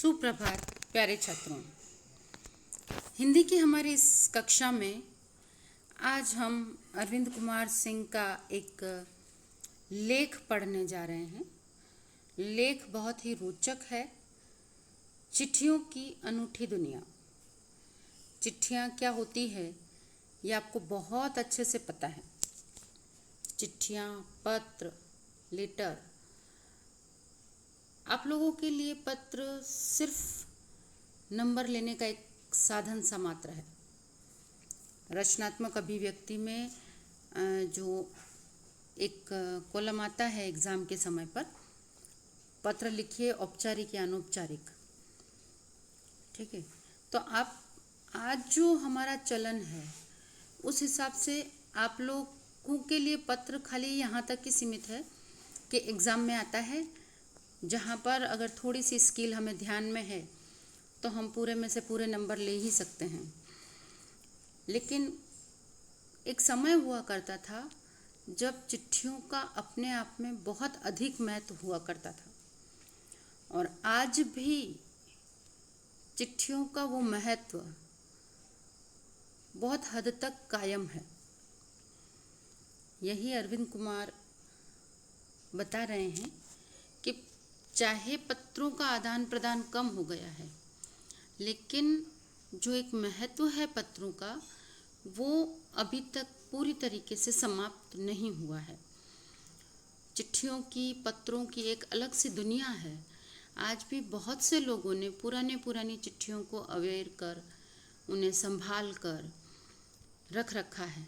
सुप्रभात प्यारे छात्रों। हिंदी की हमारी इस कक्षा में आज हम अरविंद कुमार सिंह का एक लेख पढ़ने जा रहे हैं। लेख बहुत ही रोचक है। चिट्ठियों की अनूठी दुनिया। चिट्ठियाँ क्या होती है ये आपको बहुत अच्छे से पता है। चिट्ठियाँ, पत्र, लेटर, आप लोगों के लिए पत्र सिर्फ नंबर लेने का एक साधन सा मात्र है। रचनात्मक अभिव्यक्ति में जो एक कॉलम आता है एग्ज़ाम के समय पर, पत्र लिखिए औपचारिक या अनौपचारिक, ठीक है। तो आप आज जो हमारा चलन है उस हिसाब से आप लोगों के लिए पत्र खाली यहाँ तक ही सीमित है कि एग्ज़ाम में आता है, जहाँ पर अगर थोड़ी सी स्किल हमें ध्यान में है तो हम पूरे में से पूरे नंबर ले ही सकते हैं। लेकिन एक समय हुआ करता था जब चिट्ठियों का अपने आप में बहुत अधिक महत्व हुआ करता था, और आज भी चिट्ठियों का वो महत्व बहुत हद तक कायम है। यही अरविंद कुमार बता रहे हैं कि चाहे पत्रों का आदान प्रदान कम हो गया है, लेकिन जो एक महत्व है पत्रों का, वो अभी तक पूरी तरीके से समाप्त नहीं हुआ है। चिट्ठियों की, पत्रों की एक अलग सी दुनिया है। आज भी बहुत से लोगों ने पुरानी चिट्ठियों को अवेयर कर, उन्हें संभाल कर रख रखा है।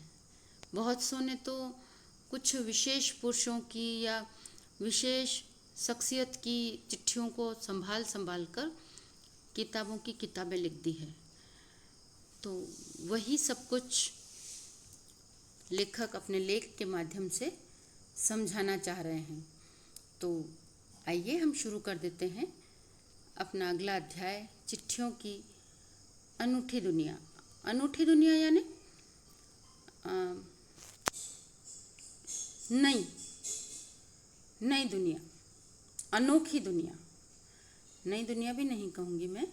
बहुत सौ ने तो कुछ विशेष पुरुषों की या विशेष शख्सियत की चिट्ठियों को संभाल कर किताबों की किताबें लिख दी है। तो वही सब कुछ लेखक अपने लेख के माध्यम से समझाना चाह रहे हैं। तो आइए हम शुरू कर देते हैं अपना अगला अध्याय, चिट्ठियों की अनूठी दुनिया। अनूठी दुनिया यानी नई दुनिया, अनोखी दुनिया। नई दुनिया भी नहीं कहूँगी मैं,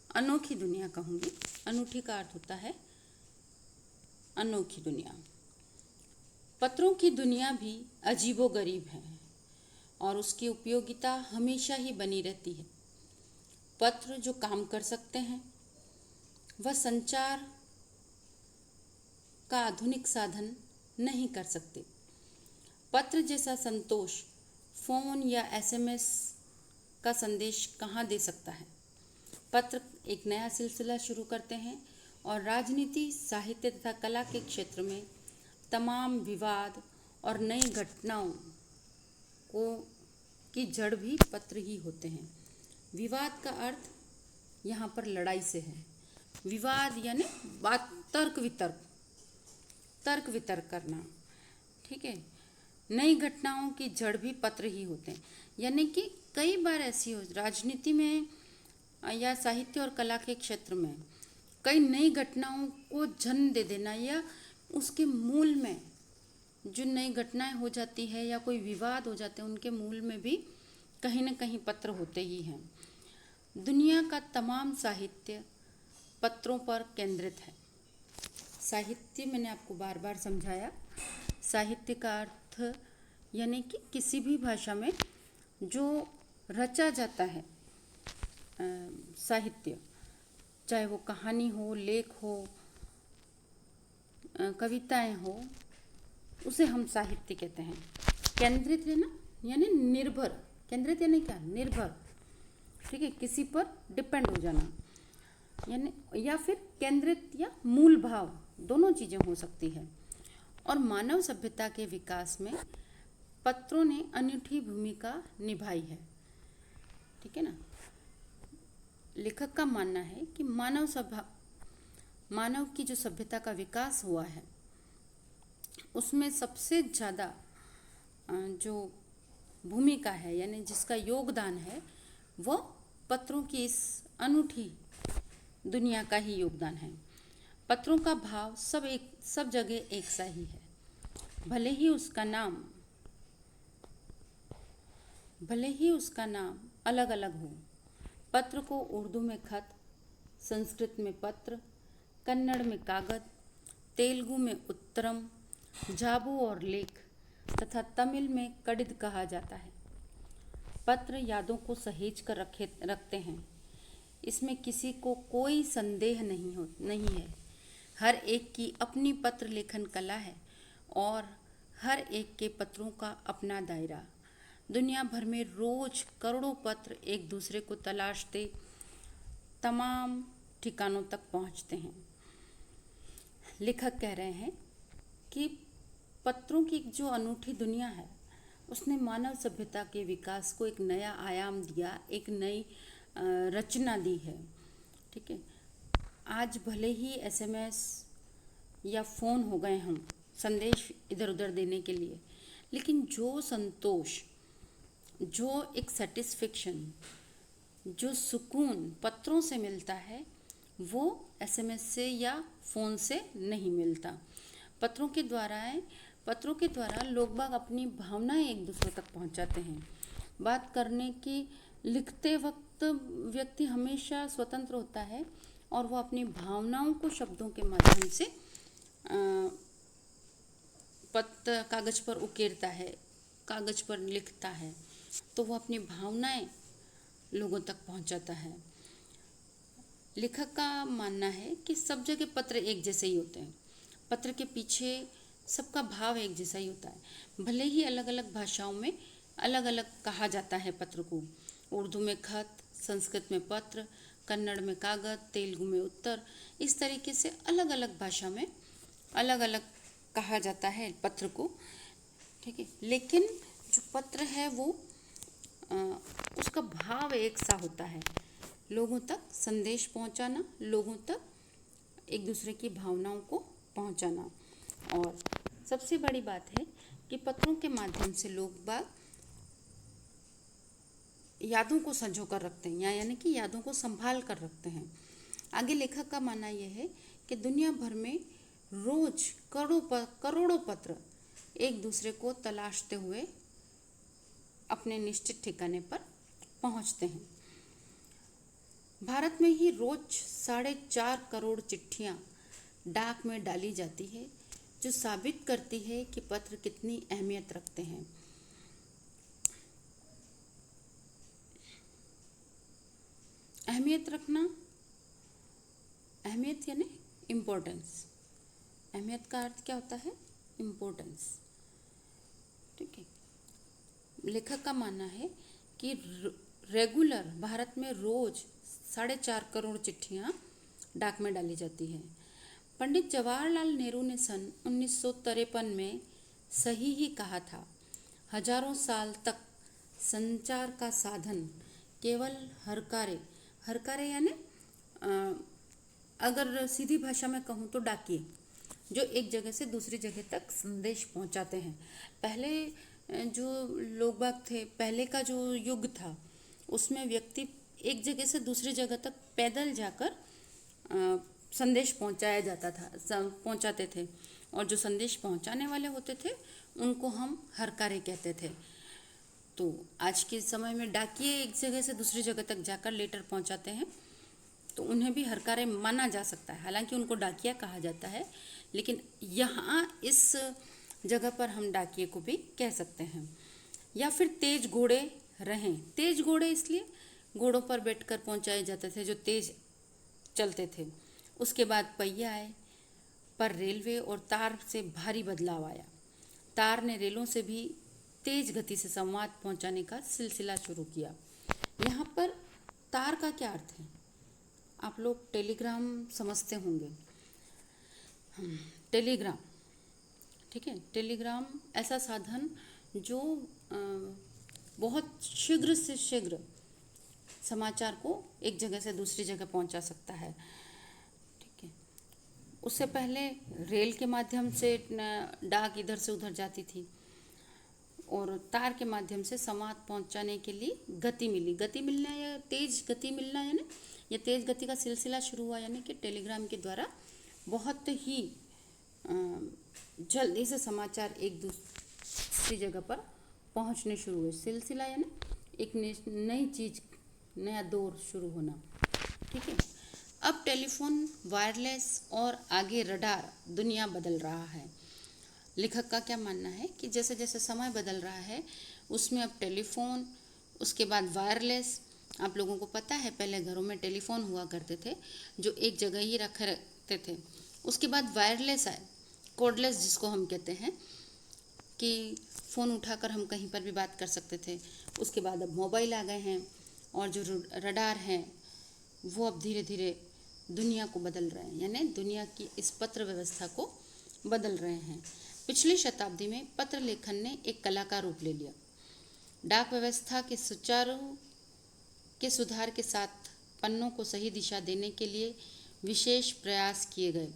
अनोखी दुनिया कहूँगी। अनूठी का अर्थ होता है अनोखी दुनिया। पत्रों की दुनिया भी अजीबोगरीब है और उसकी उपयोगिता हमेशा ही बनी रहती है। पत्र जो काम कर सकते हैं वह संचार का आधुनिक साधन नहीं कर सकते। पत्र जैसा संतोष फ़ोन या एसएमएस का संदेश कहाँ दे सकता है। पत्र एक नया सिलसिला शुरू करते हैं और राजनीति, साहित्य तथा कला के क्षेत्र में तमाम विवाद और नई घटनाओं की जड़ भी पत्र ही होते हैं। विवाद का अर्थ यहाँ पर लड़ाई से है। विवाद यानी बात, तर्क वितर्क करना, ठीक है। नई घटनाओं की जड़ भी पत्र ही होते हैं। यानी कि कई बार ऐसी हो, राजनीति में या साहित्य और कला के क्षेत्र में कई नई घटनाओं को जन्म दे देना, या उसके मूल में जो नई घटनाएं हो जाती है या कोई विवाद हो जाते हैं, उनके मूल में भी कहीं न कहीं पत्र होते ही हैं। दुनिया का तमाम साहित्य पत्रों पर केंद्रित है। साहित्य मैंने आपको बार बार समझाया। साहित्य का अर्थ यानी कि किसी भी भाषा में जो रचा जाता है साहित्य, चाहे वो कहानी हो, लेख हो, कविताएं हो, उसे हम साहित्य कहते हैं। केंद्रित है ना, यानी निर्भर। केंद्रित यानी क्या? निर्भर, ठीक है, किसी पर डिपेंड हो जाना, यानी या फिर केंद्रित या मूल भाव, दोनों चीज़ें हो सकती है। और मानव सभ्यता के विकास में पत्रों ने अनूठी भूमिका निभाई है, ठीक है ना। लेखक का मानना है कि मानव की जो सभ्यता का विकास हुआ है उसमें सबसे ज़्यादा जो भूमिका है, यानी जिसका योगदान है, वो पत्रों की इस अनूठी दुनिया का ही योगदान है। पत्रों का भाव सब जगह एक सा ही है। भले ही उसका नाम अलग अलग हो, पत्र को उर्दू में खत, संस्कृत में पत्र, कन्नड़ में कागज, तेलुगु में उत्तरम, झाबू और लेख तथा तमिल में कडिद कहा जाता है। पत्र यादों को सहेज कर रखते हैं। इसमें किसी को कोई संदेह नहीं है। हर एक की अपनी पत्र लेखन कला है और हर एक के पत्रों का अपना दायरा। दुनिया भर में रोज करोड़ों पत्र एक दूसरे को तलाशते तमाम ठिकानों तक पहुंचते हैं। लेखक कह रहे हैं कि पत्रों की जो अनूठी दुनिया है उसने मानव सभ्यता के विकास को एक नया आयाम दिया, एक नई रचना दी है। ठीक है, आज भले ही एसएमएस या फ़ोन हो गए हम संदेश इधर उधर देने के लिए, लेकिन जो संतोष, जो एक सेटिस्फेक्शन, जो सुकून पत्रों से मिलता है वो एसएमएस से या फ़ोन से नहीं मिलता। पत्रों के द्वारा लोग बाग अपनी भावनाएं एक दूसरे तक पहुंचाते हैं। बात करने की, लिखते वक्त व्यक्ति हमेशा स्वतंत्र होता है और वो अपनी भावनाओं को शब्दों के माध्यम से कागज पर उकेरता है, कागज पर लिखता है, तो वो अपनी भावनाएं लोगों तक पहुंचाता है। लेखक का मानना है कि सब जगह पत्र एक जैसे ही होते हैं। पत्र के पीछे सबका भाव एक जैसा ही होता है। भले ही अलग अलग भाषाओं में अलग अलग कहा जाता है पत्र को। उर्दू में खत, संस्कृत में पत्र, कन्नड़ में कागज, तेलुगु में उत्तर, इस तरीके से अलग अलग भाषा में अलग अलग कहा जाता है पत्र को। ठीक है, लेकिन जो पत्र है वो उसका भाव एक सा होता है। लोगों तक संदेश पहुंचाना, लोगों तक एक दूसरे की भावनाओं को पहुंचाना। और सबसे बड़ी बात है कि पत्रों के माध्यम से लोग बाग यादों को संजो कर रखते हैं, यानी कि यादों को संभाल कर रखते हैं। आगे लेखक का मानना यह है कि दुनिया भर में रोज करोड़ों पत्र एक दूसरे को तलाशते हुए अपने निश्चित ठिकाने पर पहुंचते हैं। भारत में ही रोज 4.5 करोड़ चिट्ठियां डाक में डाली जाती है, जो साबित करती है कि पत्र कितनी अहमियत रखते हैं। अहमियत रखना, अहमियत यानी इम्पोर्टेंस। अहमियत का अर्थ क्या होता है? इम्पोर्टेंस। ठीक है, लेखक का मानना है कि रेगुलर भारत में रोज 4.5 करोड़ चिट्ठियां डाक में डाली जाती हैं। पंडित जवाहरलाल नेहरू ने सन 1953 में सही ही कहा था, हजारों साल तक संचार का साधन केवल हरकारे यानी अगर सीधी भाषा में कहूँ तो डाकिए, जो एक जगह से दूसरी जगह तक संदेश पहुंचाते हैं। पहले जो लोग बाग थे, पहले का जो युग था, उसमें व्यक्ति एक जगह से दूसरी जगह तक पैदल जाकर संदेश पहुंचाते थे, और जो संदेश पहुंचाने वाले होते थे उनको हम हरकारे कहते थे। तो आज के समय में डाकिये एक जगह से दूसरी जगह तक जाकर लेटर पहुंचाते हैं, तो उन्हें भी हरकारे माना जा सकता है। हालांकि उनको डाकिया कहा जाता है, लेकिन यहाँ इस जगह पर हम डाकिये को भी कह सकते हैं। या फिर तेज घोड़े रहें। तेज घोड़े इसलिए घोड़ों पर बैठकर पहुंचाए जाते थे जो तेज चलते थे। उसके बाद पहिया आए, पर रेलवे और तार से भारी बदलाव आया। तार ने रेलों से भी तेज गति से संवाद पहुंचाने का सिलसिला शुरू किया। यहाँ पर तार का क्या अर्थ है? आप लोग टेलीग्राम समझते होंगे। टेलीग्राम, ठीक है, टेलीग्राम ऐसा साधन जो बहुत शीघ्र से शीघ्र समाचार को एक जगह से दूसरी जगह पहुंचा सकता है। ठीक है, उससे पहले रेल के माध्यम से डाक इधर से उधर जाती थी, और तार के माध्यम से संवाद पहुंचाने के लिए गति मिली। गति मिलना या तेज गति मिलना, यानी ये तेज गति का सिलसिला शुरू हुआ, यानी कि टेलीग्राम के द्वारा बहुत ही जल्दी से समाचार एक दूसरी जगह पर पहुंचने शुरू हुए। सिलसिला यानी एक नई चीज़ नया दौर शुरू होना। ठीक है, अब टेलीफोन, वायरलेस और आगे रडार, दुनिया बदल रहा है। लेखक का क्या मानना है कि जैसे जैसे समय बदल रहा है उसमें अब टेलीफोन, उसके बाद वायरलेस। आप लोगों को पता है पहले घरों में टेलीफोन हुआ करते थे जो एक जगह ही रखे रहते थे। उसके बाद वायरलेस आए, कॉर्डलेस जिसको हम कहते हैं, कि फ़ोन उठाकर हम कहीं पर भी बात कर सकते थे। उसके बाद अब मोबाइल आ गए हैं और जो रडार हैं वो अब धीरे धीरे दुनिया को बदल रहे हैं, यानी दुनिया की इस पत्र व्यवस्था को बदल रहे हैं। पिछली शताब्दी में पत्र लेखन ने एक कला का रूप ले लिया। डाक व्यवस्था के सुचारू के सुधार के साथ पन्नों को सही दिशा देने के लिए विशेष प्रयास किए गए।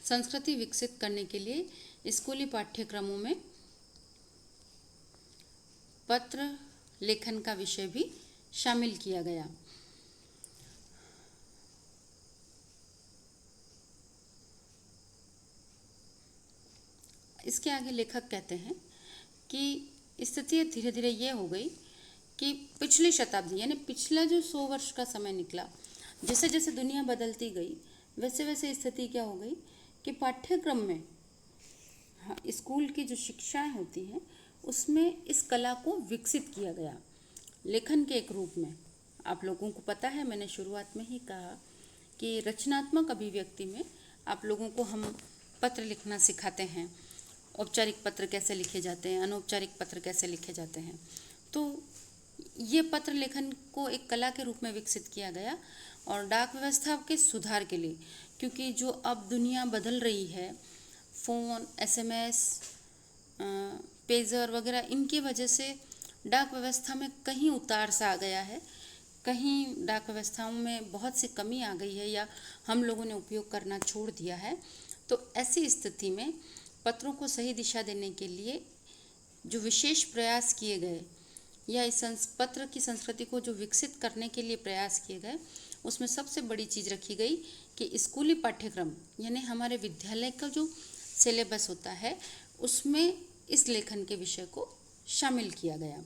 संस्कृति विकसित करने के लिए स्कूली पाठ्यक्रमों में पत्र लेखन का विषय भी शामिल किया गया। इसके आगे लेखक कहते हैं कि स्थिति धीरे धीरे ये हो गई कि पिछली शताब्दी यानी पिछला जो 100 वर्ष का समय निकला, जैसे जैसे दुनिया बदलती गई वैसे वैसे स्थिति क्या हो गई कि पाठ्यक्रम में, हाँ, स्कूल की जो शिक्षाएं होती हैं उसमें इस कला को विकसित किया गया लेखन के एक रूप में। आप लोगों को पता है, मैंने शुरुआत में ही कहा कि रचनात्मक अभिव्यक्ति में आप लोगों को हम पत्र लिखना सिखाते हैं। औपचारिक पत्र कैसे लिखे जाते हैं, अनौपचारिक पत्र कैसे लिखे जाते हैं। तो ये पत्र लेखन को एक कला के रूप में विकसित किया गया और डाक व्यवस्था के सुधार के लिए, क्योंकि जो अब दुनिया बदल रही है, फ़ोन, एसएमएस, पेजर वगैरह, इनकी वजह से डाक व्यवस्था में कहीं उतार सा आ गया है, कहीं डाक व्यवस्थाओं में बहुत सी कमी आ गई है या हम लोगों ने उपयोग करना छोड़ दिया है। तो ऐसी स्थिति में पत्रों को सही दिशा देने के लिए जो विशेष प्रयास किए गए या इस पत्र की संस्कृति को जो विकसित करने के लिए प्रयास किए गए, उसमें सबसे बड़ी चीज़ रखी गई कि स्कूली पाठ्यक्रम यानी हमारे विद्यालय का जो सिलेबस होता है उसमें इस लेखन के विषय को शामिल किया गया।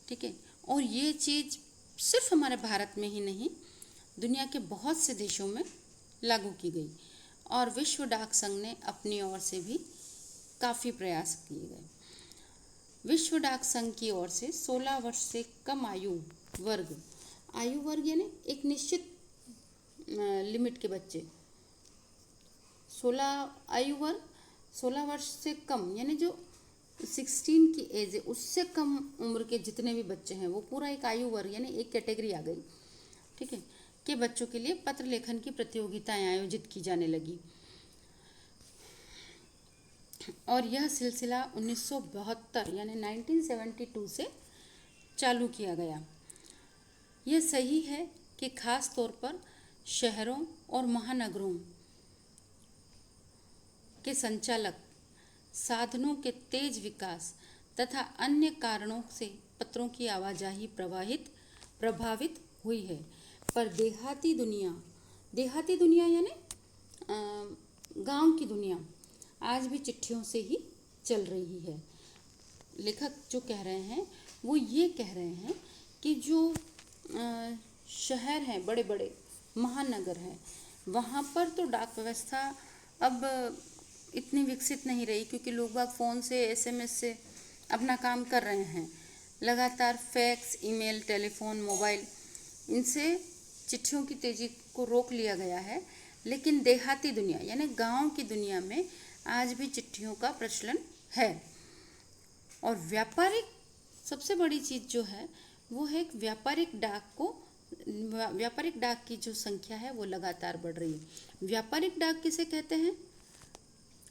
ठीक है, और ये चीज़ सिर्फ हमारे भारत में ही नहीं, दुनिया के बहुत से देशों में लागू की गई और विश्व डाक संघ ने अपनी ओर से भी काफ़ी प्रयास किए गए। विश्व डाक संघ की ओर से 16 वर्ष से कम आयु वर्ग यानी एक निश्चित लिमिट के बच्चे, 16 वर्ष से कम यानी जो 16 की एज है उससे कम उम्र के जितने भी बच्चे हैं, वो पूरा एक आयु वर्ग यानी एक कैटेगरी आ गई। ठीक है, के बच्चों के लिए पत्र लेखन की प्रतियोगिताएं आयोजित की जाने लगी और यह सिलसिला 1972 यानी 1972 से चालू किया गया। यह सही है कि खास तौर पर शहरों और महानगरों के संचालक साधनों के तेज विकास तथा अन्य कारणों से पत्रों की आवाजाही प्रभावित हुई है, पर देहाती दुनिया यानी गांव की दुनिया आज भी चिट्ठियों से ही चल रही है। लेखक जो कह रहे हैं वो ये कह रहे हैं कि जो शहर हैं, बड़े बड़े महानगर हैं, वहाँ पर तो डाक व्यवस्था अब इतनी विकसित नहीं रही, क्योंकि लोग बाग फ़ोन से, एसएमएस से अपना काम कर रहे हैं। लगातार फैक्स, ईमेल, टेलीफोन, मोबाइल, इनसे चिट्ठियों की तेज़ी को रोक लिया गया है। लेकिन देहाती दुनिया यानी गांव की दुनिया में आज भी चिट्ठियों का प्रचलन है। और सबसे बड़ी चीज़ जो है वो है व्यापारिक डाक की जो संख्या है वो लगातार बढ़ रही है। व्यापारिक डाक किसे कहते हैं?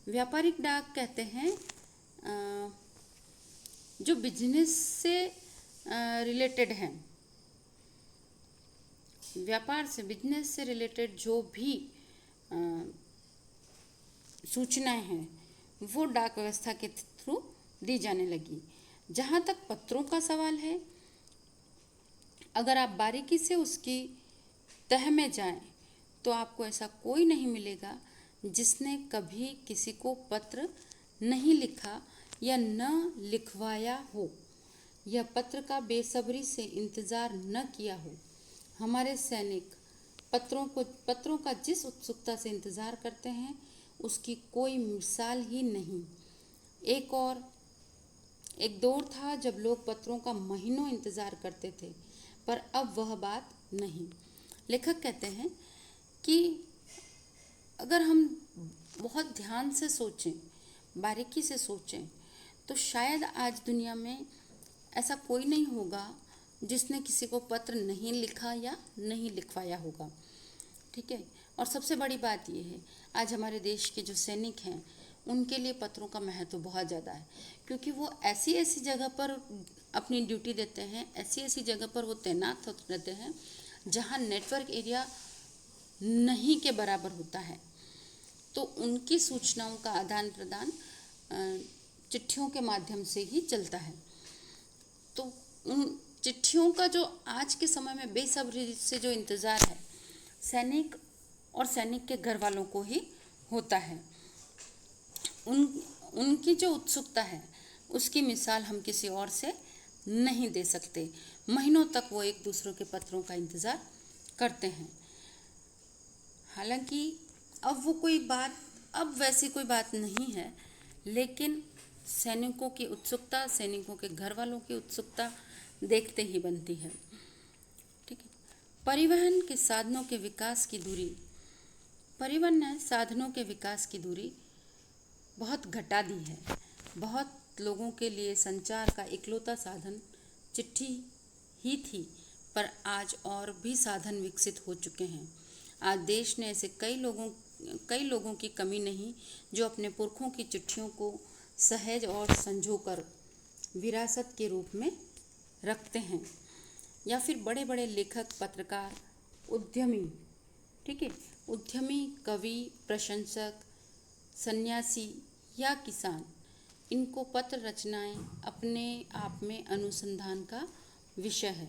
व्यापारिक डाक कहते हैं जो बिजनेस से रिलेटेड हैं, व्यापार से, बिजनेस से रिलेटेड जो भी सूचनाएं हैं वो डाक व्यवस्था के थ्रू दी जाने लगी। जहाँ तक पत्रों का सवाल है, अगर आप बारीकी से उसकी तह में जाएं तो आपको ऐसा कोई नहीं मिलेगा जिसने कभी किसी को पत्र नहीं लिखा या न लिखवाया हो। यह पत्र का बेसब्री से इंतज़ार न किया हो। हमारे सैनिक पत्रों का जिस उत्सुकता से इंतज़ार करते हैं उसकी कोई मिसाल ही नहीं। एक दौर था जब लोग पत्रों का महीनों इंतज़ार करते थे, पर अब वह बात नहीं। लेखक कहते हैं कि अगर हम बहुत ध्यान से सोचें, बारीकी से सोचें, तो शायद आज दुनिया में ऐसा कोई नहीं होगा जिसने किसी को पत्र नहीं लिखा या नहीं लिखवाया होगा। ठीक है। और सबसे बड़ी बात यह है, आज हमारे देश के जो सैनिक हैं उनके लिए पत्रों का महत्व बहुत ज़्यादा है, क्योंकि वो ऐसी ऐसी जगह पर अपनी ड्यूटी देते हैं, ऐसी ऐसी जगह पर वो तैनात होते रहते हैं जहाँ नेटवर्क एरिया नहीं के बराबर होता है। तो उनकी सूचनाओं का आदान प्रदान चिट्ठियों के माध्यम से ही चलता है। तो उन चिट्ठियों का जो आज के समय में बेसब्री से जो इंतज़ार है, सैनिक और सैनिक के घर वालों को ही होता है। उनकी जो उत्सुकता है उसकी मिसाल हम किसी और से नहीं दे सकते। महीनों तक वो एक दूसरे के पत्रों का इंतज़ार करते हैं। हालांकि अब वैसी कोई बात नहीं है, लेकिन सैनिकों की उत्सुकता, सैनिकों के घर वालों की उत्सुकता देखते ही बनती है। ठीक है। परिवहन साधनों के विकास की दूरी बहुत घटा दी है। बहुत लोगों के लिए संचार का इकलौता साधन चिट्ठी ही थी, पर आज और भी साधन विकसित हो चुके हैं। आज देश ने ऐसे कई लोगों की कमी नहीं जो अपने पुरखों की चिट्ठियों को सहेज और संजोकर विरासत के रूप में रखते हैं। या फिर बड़े बड़े लेखक, पत्रकार, उद्यमी, ठीक है, उद्यमी, कवि, प्रशंसक, सन्यासी या किसान, इनको पत्र रचनाएं अपने आप में अनुसंधान का विषय है।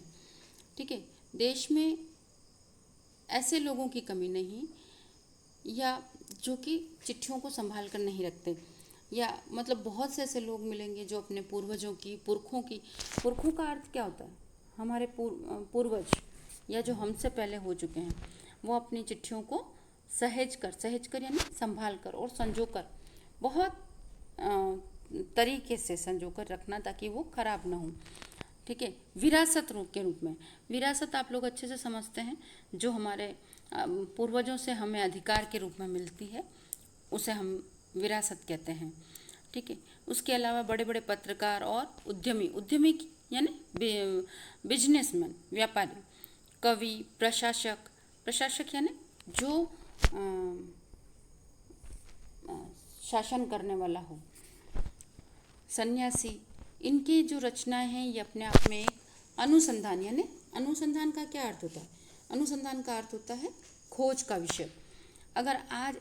ठीक है। देश में ऐसे लोगों की कमी नहीं या जो कि चिट्ठियों को संभाल कर नहीं रखते, या मतलब बहुत से ऐसे लोग मिलेंगे जो अपने पुरखों का अर्थ क्या होता है, हमारे पूर्वज या जो हमसे पहले हो चुके हैं, वो अपनी चिट्ठियों को सहेज कर यानी संभाल कर और संजो कर, बहुत तरीके से संजो कर रखना ताकि वो खराब ना हो। ठीक है। विरासत के रूप में, विरासत आप लोग अच्छे से समझते हैं, जो हमारे पूर्वजों से हमें अधिकार के रूप में मिलती है, उसे हम विरासत कहते हैं। ठीक है। उसके अलावा बड़े बड़े पत्रकार और उद्यमी यानी बिजनेसमैन, व्यापारी, कवि, प्रशासक यानी जो शासन करने वाला हो, सन्यासी, इनकी जो रचनाएं हैं ये अपने आप में एक अनुसंधान, यानी अनुसंधान का क्या अर्थ होता है? अनुसंधान का अर्थ होता है खोज का विषय। अगर आज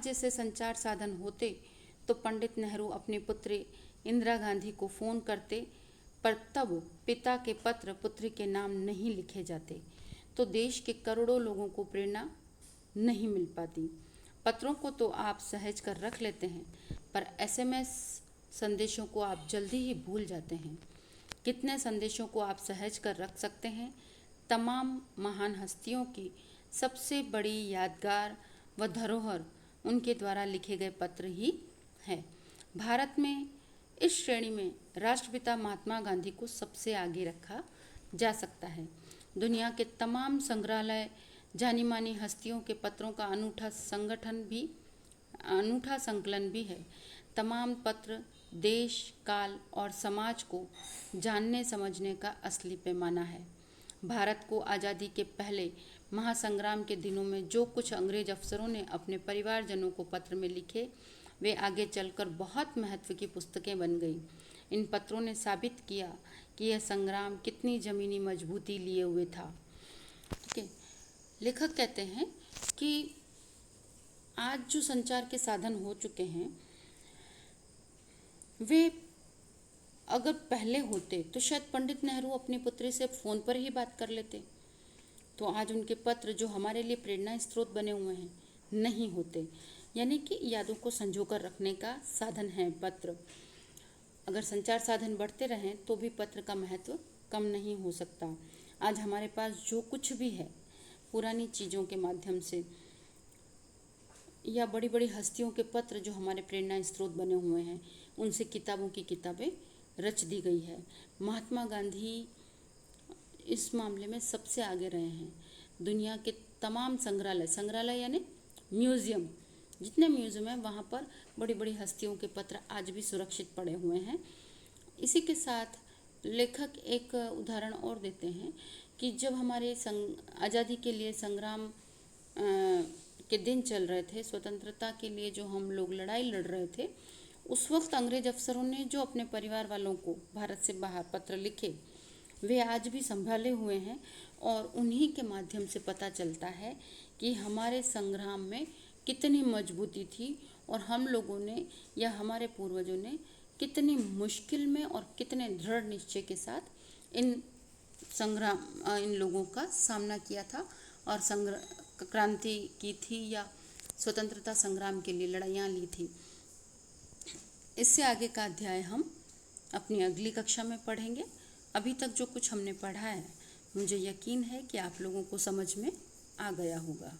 जैसे संचार साधन होते तो पंडित नेहरू अपनी पुत्री इंदिरा गांधी को फ़ोन करते, पर तब पिता के पत्र पुत्री के नाम नहीं लिखे जाते, तो देश के करोड़ों लोगों को प्रेरणा नहीं मिल पाती। पत्रों को तो आप सहेज कर रख लेते हैं, पर एसएमएस संदेशों को आप जल्दी ही भूल जाते हैं। कितने संदेशों को आप सहेज कर रख सकते हैं? तमाम महान हस्तियों की सबसे बड़ी यादगार व धरोहर उनके द्वारा लिखे गए पत्र ही है। भारत में इस श्रेणी में राष्ट्रपिता महात्मा गांधी को सबसे आगे रखा जा सकता है। दुनिया के तमाम संग्रहालय जानी मानी हस्तियों के पत्रों का अनूठा संकलन भी है। तमाम पत्र देश, काल और समाज को जानने समझने का असली पैमाना है। भारत को आज़ादी के पहले महासंग्राम के दिनों में जो कुछ अंग्रेज अफसरों ने अपने परिवारजनों को पत्र में लिखे, वे आगे चलकर बहुत महत्व की पुस्तकें बन गई। इन पत्रों ने साबित किया कि यह संग्राम कितनी ज़मीनी मजबूती लिए हुए था। ठीक है। लेखक कहते हैं कि आज जो संचार के साधन हो चुके हैं, वे अगर पहले होते तो शायद पंडित नेहरू अपनी पुत्री से फ़ोन पर ही बात कर लेते, तो आज उनके पत्र जो हमारे लिए प्रेरणा स्रोत बने हुए हैं नहीं होते। यानी कि यादों को संजोकर रखने का साधन है पत्र। अगर संचार साधन बढ़ते रहें तो भी पत्र का महत्व कम नहीं हो सकता। आज हमारे पास जो कुछ भी है, पुरानी चीज़ों के माध्यम से या बड़ी बड़ी हस्तियों के पत्र जो हमारे प्रेरणा स्रोत बने हुए हैं, उनसे किताबों की किताबें रच दी गई है। महात्मा गांधी इस मामले में सबसे आगे रहे हैं। दुनिया के तमाम संग्रहालय यानी म्यूज़ियम, जितने म्यूज़ियम हैं वहाँ पर बड़ी बड़ी हस्तियों के पत्र आज भी सुरक्षित पड़े हुए हैं। इसी के साथ लेखक एक उदाहरण और देते हैं कि जब हमारे आज़ादी के लिए संग्राम के दिन चल रहे थे, स्वतंत्रता के लिए जो हम लोग लड़ाई लड़ रहे थे, उस वक्त अंग्रेज अफसरों ने जो अपने परिवार वालों को भारत से बाहर पत्र लिखे, वे आज भी संभाले हुए हैं और उन्हीं के माध्यम से पता चलता है कि हमारे संग्राम में कितनी मजबूती थी और हम लोगों ने या हमारे पूर्वजों ने कितनी मुश्किल में और कितने दृढ़ निश्चय के साथ इन लोगों का सामना किया था और क्रांति की थी या स्वतंत्रता संग्राम के लिए लड़ाइयाँ ली थी। इससे आगे का अध्याय हम अपनी अगली कक्षा में पढ़ेंगे। अभी तक जो कुछ हमने पढ़ा है, मुझे यकीन है कि आप लोगों को समझ में आ गया होगा।